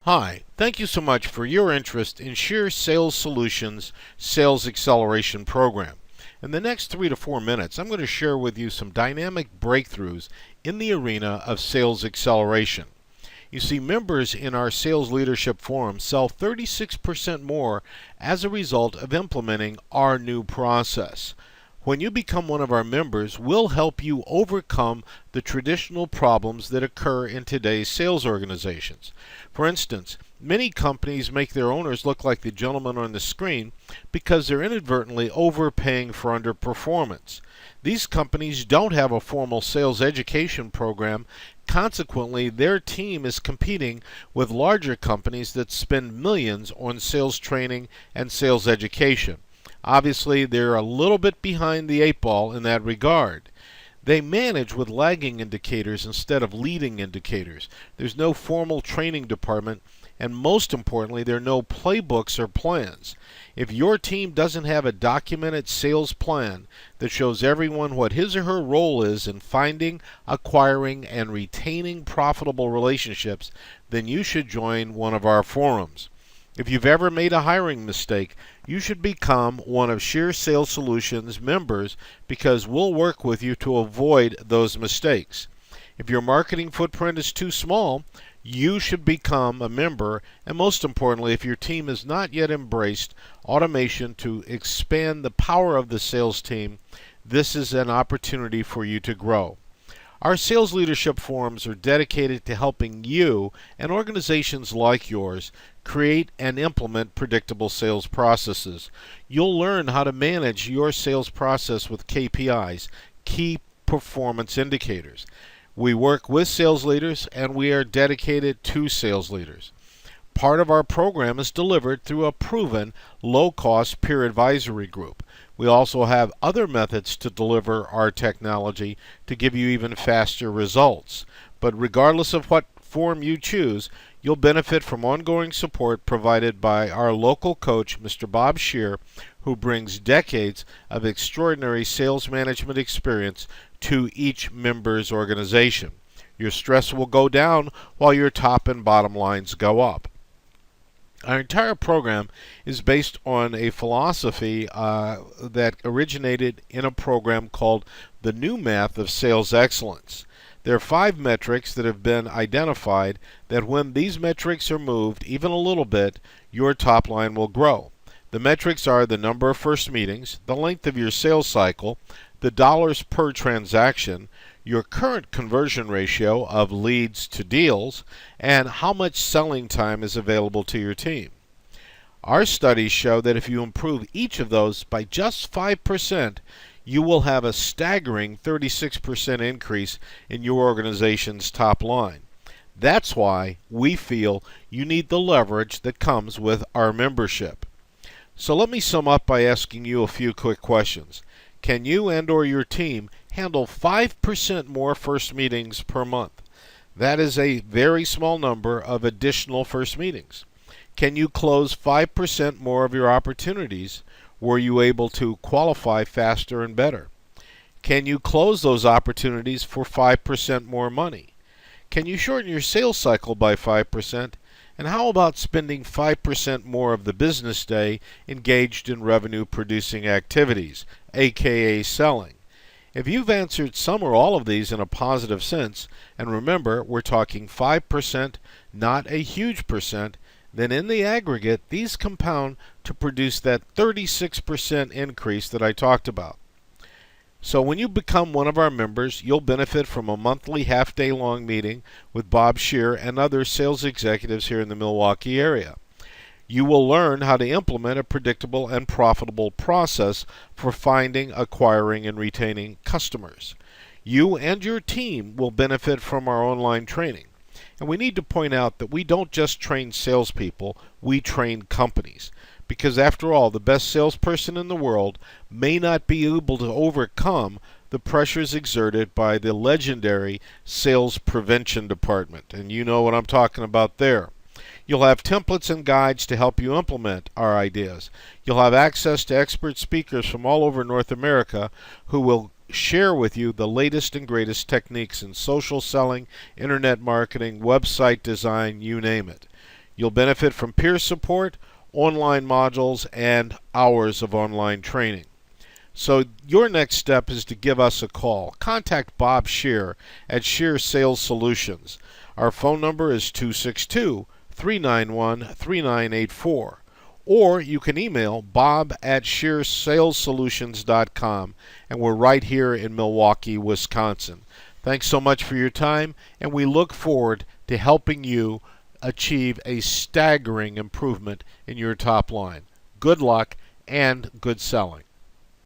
Hi, thank you so much for your interest in Scherer Sales Solutions Sales Acceleration Program. In the next 3 to 4 minutes, I'm going to share with you some dynamic breakthroughs in the arena of sales acceleration. You see, members in our Sales Leadership Forum sell 36% more as a result of implementing our new process. When you become one of our members, we'll help you overcome the traditional problems that occur in today's sales organizations. For instance, many companies make their owners look like the gentleman on the screen because they're inadvertently overpaying for underperformance. These companies don't have a formal sales education program. Consequently, their team is competing with larger companies that spend millions on sales training and sales education. Obviously, they're a little bit behind the 8 ball in that regard. They manage with lagging indicators instead of leading indicators. There's no formal training department, and most importantly, there are no playbooks or plans. If your team doesn't have a documented sales plan that shows everyone what his or her role is in finding, acquiring, and retaining profitable relationships, then you should join one of our forums. If you've ever made a hiring mistake, you should become one of Scherer Sales Solutions members because we'll work with you to avoid those mistakes. If your marketing footprint is too small, you should become a member, and most importantly, if your team has not yet embraced automation to expand the power of the sales team, this is an opportunity for you to grow. Our sales leadership forums are dedicated to helping you and organizations like yours create and implement predictable sales processes. You'll learn how to manage your sales process with KPIs, key performance indicators. We work with sales leaders and we are dedicated to sales leaders. Part of our program is delivered through a proven, low-cost peer advisory group. We also have other methods to deliver our technology to give you even faster results. But regardless of what form you choose, you'll benefit from ongoing support provided by our local coach, Mr. Bob Scherer, who brings decades of extraordinary sales management experience to each member's organization. Your stress will go down while your top and bottom lines go up. Our entire program is based on a philosophy that originated in a program called the New Math of Sales Excellence. There are 5 metrics that have been identified that when these metrics are moved even a little bit, your top line will grow. The metrics are the number of first meetings, the length of your sales cycle, the dollars per transaction, your current conversion ratio of leads to deals, and how much selling time is available to your team. Our studies show that if you improve each of those by just 5%, you will have a staggering 36% increase in your organization's top line. That's why we feel you need the leverage that comes with our membership. So let me sum up by asking you a few quick questions. Can you and/or your team handle 5% more first meetings per month? That is a very small number of additional first meetings. Can you close 5% more of your opportunities? Were you able to qualify faster and better? Can you close those opportunities for 5% more money? Can you shorten your sales cycle by 5%? And how about spending 5% more of the business day engaged in revenue-producing activities, aka selling? If you've answered some or all of these in a positive sense, and remember, we're talking 5%, not a huge percent, then in the aggregate, these compound to produce that 36% increase that I talked about. So when you become one of our members, you'll benefit from a monthly half-day long meeting with Bob Scherer and other sales executives here in the Milwaukee area. You will learn how to implement a predictable and profitable process for finding, acquiring, and retaining customers. You and your team will benefit from our online training. And we need to point out that we don't just train salespeople, we train companies. Because after all, the best salesperson in the world may not be able to overcome the pressures exerted by the legendary sales prevention department. And you know what I'm talking about there. You'll have templates and guides to help you implement our ideas. You'll have access to expert speakers from all over North America who will share with you the latest and greatest techniques in social selling, internet marketing, website design, you name it. You'll benefit from peer support, online modules, and hours of online training. So your next step is to give us a call. Contact Bob Scherer at Scherer Sales Solutions. Our phone number is 262-391-3984. Or you can email bob@schererssalessolutions.com, and we're right here in Milwaukee, Wisconsin. Thanks so much for your time, and we look forward to helping you achieve a staggering improvement in your top line. Good luck and good selling.